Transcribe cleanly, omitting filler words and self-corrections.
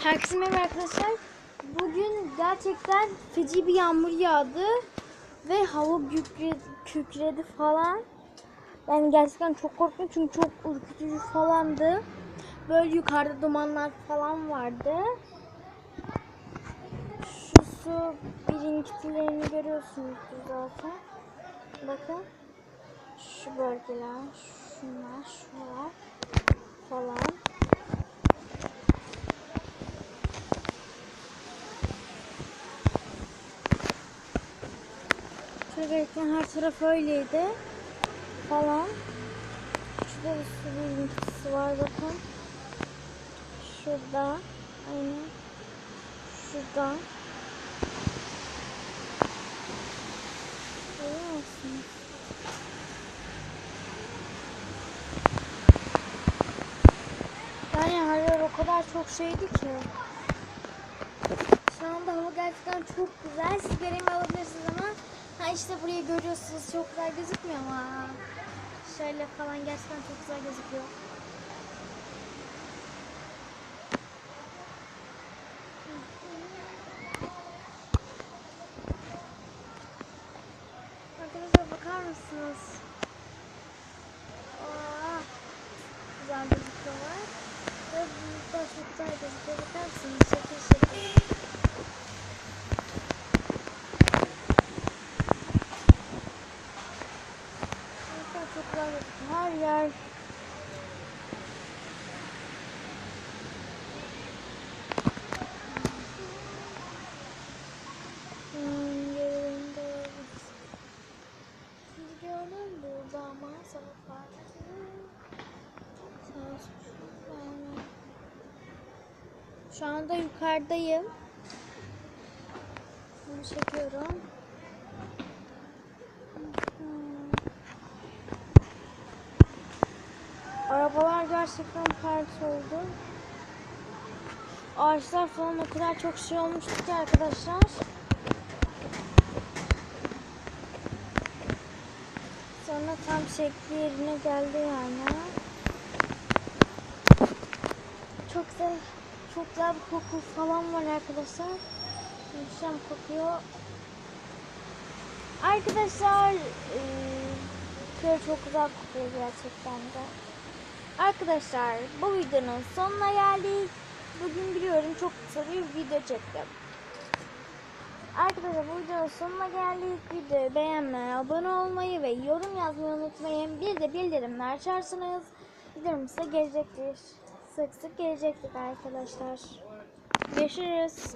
Herkese merhaba arkadaşlar. Bugün gerçekten feci bir yağmur yağdı ve hava kükredi falan. Yani gerçekten çok korktum çünkü çok ürkütücü falandı. Böyle yukarıda dumanlar falan vardı. Şu su birikintilerini görüyorsunuzdur zaten. Bakın. Şu bölgeler, şuralar falan. Şöyle her taraf öyleydi falan. Şurada bir su birinkisi var bakın. Şurada. Aynen. Şurada. Görüyor musunuz? Yani her yer o kadar çok şeydi ki. Şu anda hava gerçekten çok güzel. Siz göremeyebilirsiniz ama işte burayı görüyorsunuz. Çok güzel gözükmüyor ama. Şöyle falan gerçekten çok güzel gözüküyor. Arkadaşlar bakar mısınız? Güzel gözüküyorlar. Ve burada çok güzel gözüküyor. Bakar mısınız? Şekil şekil. Çok güzel gözüküyor. Her yer. Şu anda yukarıdayım. Bunu çekiyorum. Arabalar gerçekten pert oldu. Ağaçlar falan o kadar çok şey olmuştu ki arkadaşlar. Sonra tam şekli yerine geldi yani. Çok güzel bir koku falan var arkadaşlar. Muhteşem kokuyor. Arkadaşlar köy çok güzel kokuyor gerçekten de. Arkadaşlar bu videonun sonuna geldik. Bugün biliyorum çok kısa bir video çektim. Arkadaşlar bu videonun sonuna geldik. Videoyu beğenmeyi, abone olmayı ve yorum yazmayı unutmayın. Bir de bildirimler açarsanız videom size gelecektir. Sık sık gelecektir arkadaşlar. Görüşürüz.